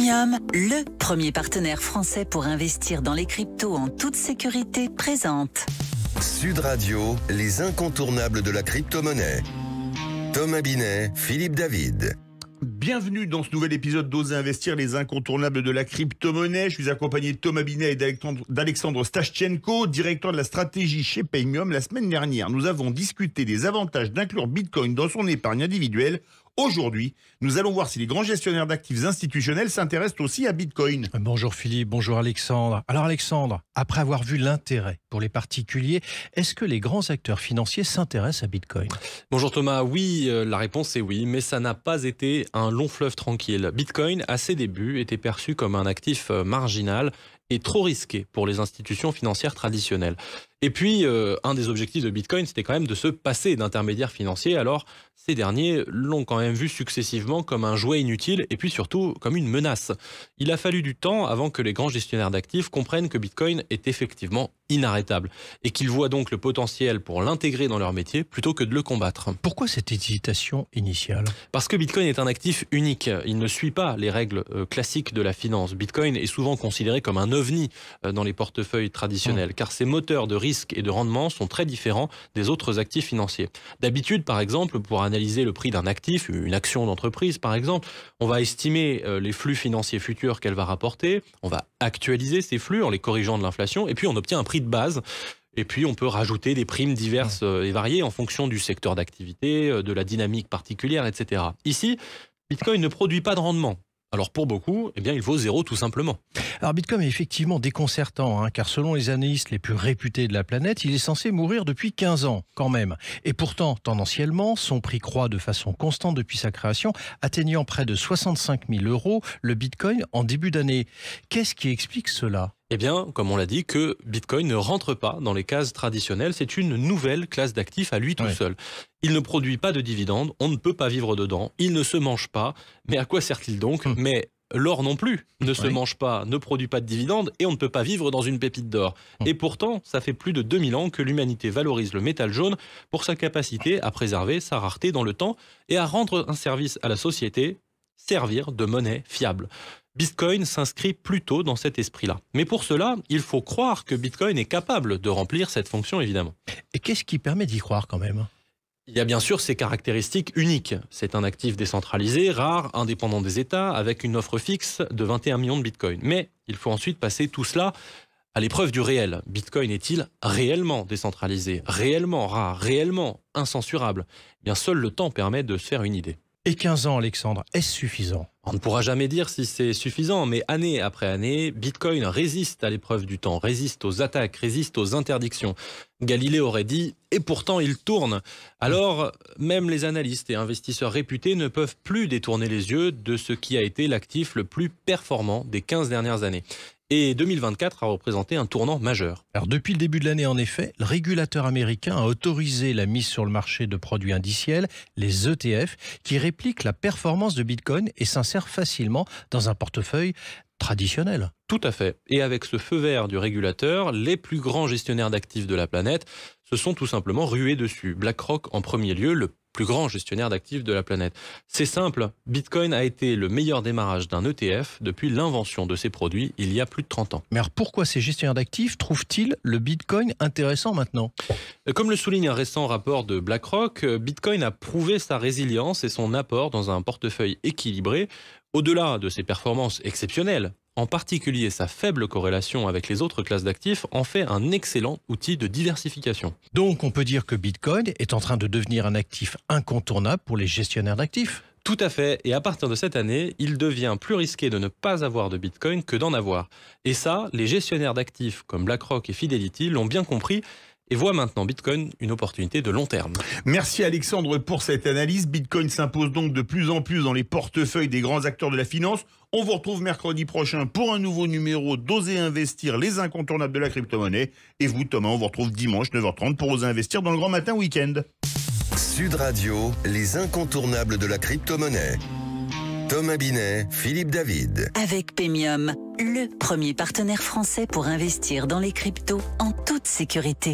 Pemium, le premier partenaire français pour investir dans les cryptos en toute sécurité, présente Sud Radio, les incontournables de la crypto-monnaie. Thomas Binet, Philippe David. Bienvenue dans ce nouvel épisode d'Oser investir, les incontournables de la crypto-monnaie. Je suis accompagné de Thomas Binet et d'Alexandre Stashchenko, directeur de la stratégie chez Pemium. La semaine dernière, nous avons discuté des avantages d'inclure Bitcoin dans son épargne individuelle. Aujourd'hui, nous allons voir si les grands gestionnaires d'actifs institutionnels s'intéressent aussi à Bitcoin. Bonjour Philippe, bonjour Alexandre. Alors Alexandre, après avoir vu l'intérêt pour les particuliers, est-ce que les grands acteurs financiers s'intéressent à Bitcoin? Bonjour Thomas, oui, la réponse est oui, mais ça n'a pas été un long fleuve tranquille. Bitcoin, à ses débuts, était perçu comme un actif marginal et trop risqué pour les institutions financières traditionnelles. Et puis, un des objectifs de Bitcoin, c'était quand même de se passer d'intermédiaires financiers. Alors, ces derniers l'ont quand même vu successivement comme un jouet inutile et puis surtout comme une menace. Il a fallu du temps avant que les grands gestionnaires d'actifs comprennent que Bitcoin est effectivement inarrêtable et qu'ils voient donc le potentiel pour l'intégrer dans leur métier plutôt que de le combattre. Pourquoi cette hésitation initiale? Parce que Bitcoin est un actif unique. Il ne suit pas les règles classiques de la finance. Bitcoin est souvent considéré comme un ovni dans les portefeuilles traditionnels, car ses moteurs de risque et de rendement sont très différents des autres actifs financiers. D'habitude, par exemple, pour analyser le prix d'un actif, une action d'entreprise par exemple, on va estimer les flux financiers futurs qu'elle va rapporter, on va actualiser ces flux en les corrigeant de l'inflation, et puis on obtient un prix de base. Et puis, on peut rajouter des primes diverses et variées en fonction du secteur d'activité, de la dynamique particulière, etc. Ici, Bitcoin ne produit pas de rendement. Alors pour beaucoup, eh bien, il vaut zéro tout simplement. Alors Bitcoin est effectivement déconcertant, car selon les analystes les plus réputés de la planète, il est censé mourir depuis 15 ans quand même. Et pourtant, tendanciellement, son prix croît de façon constante depuis sa création, atteignant près de 65 000 € le Bitcoin en début d'année. Qu'est-ce qui explique cela ? Eh bien, comme on l'a dit, que Bitcoin ne rentre pas dans les cases traditionnelles. C'est une nouvelle classe d'actifs à lui tout seul. Il ne produit pas de dividendes, on ne peut pas vivre dedans, il ne se mange pas. Mais à quoi sert-il donc? Mais l'or non plus ne se mange pas, ne produit pas de dividendes et on ne peut pas vivre dans une pépite d'or. Et pourtant, ça fait plus de 2000 ans que l'humanité valorise le métal jaune pour sa capacité à préserver sa rareté dans le temps et à rendre un service à la société, servir de monnaie fiable. Bitcoin s'inscrit plutôt dans cet esprit-là. Mais pour cela, il faut croire que Bitcoin est capable de remplir cette fonction, évidemment. Et qu'est-ce qui permet d'y croire quand même ? Il y a bien sûr ses caractéristiques uniques. C'est un actif décentralisé, rare, indépendant des États, avec une offre fixe de 21 millions de Bitcoin. Mais il faut ensuite passer tout cela à l'épreuve du réel. Bitcoin est-il réellement décentralisé, réellement rare, réellement incensurable? Eh bien, seul le temps permet de se faire une idée. Et 15 ans, Alexandre, est-ce suffisant? On ne pourra jamais dire si c'est suffisant, mais année après année, Bitcoin résiste à l'épreuve du temps, résiste aux attaques, résiste aux interdictions. Galilée aurait dit « et pourtant il tourne ». Alors, même les analystes et investisseurs réputés ne peuvent plus détourner les yeux de ce qui a été l'actif le plus performant des 15 dernières années. Et 2024 a représenté un tournant majeur. Alors depuis le début de l'année, en effet, le régulateur américain a autorisé la mise sur le marché de produits indiciels, les ETF, qui répliquent la performance de Bitcoin et s'insèrent facilement dans un portefeuille traditionnel. Tout à fait. Et avec ce feu vert du régulateur, les plus grands gestionnaires d'actifs de la planète se sont tout simplement rués dessus. BlackRock en premier lieu, le plus grand gestionnaire d'actifs de la planète. C'est simple, Bitcoin a été le meilleur démarrage d'un ETF depuis l'invention de ces produits il y a plus de 30 ans. Mais alors pourquoi ces gestionnaires d'actifs trouvent-ils le Bitcoin intéressant maintenant? Comme le souligne un récent rapport de BlackRock, Bitcoin a prouvé sa résilience et son apport dans un portefeuille équilibré. Au-delà de ses performances exceptionnelles, en particulier sa faible corrélation avec les autres classes d'actifs, en fait un excellent outil de diversification. Donc on peut dire que Bitcoin est en train de devenir un actif incontournable pour les gestionnaires d'actifs? Tout à fait, et à partir de cette année, il devient plus risqué de ne pas avoir de Bitcoin que d'en avoir. Et ça, les gestionnaires d'actifs comme BlackRock et Fidelity l'ont bien compris et voient maintenant Bitcoin une opportunité de long terme. Merci Alexandre pour cette analyse. Bitcoin s'impose donc de plus en plus dans les portefeuilles des grands acteurs de la finance. On vous retrouve mercredi prochain pour un nouveau numéro d'Oser investir, les incontournables de la crypto-monnaie. Et vous, Thomas, on vous retrouve dimanche 9h30 pour Oser investir dans le grand matin week-end. Sud Radio, les incontournables de la crypto-monnaie. Thomas Binet, Philippe David. Avec Pemium, le premier partenaire français pour investir dans les cryptos en toute sécurité.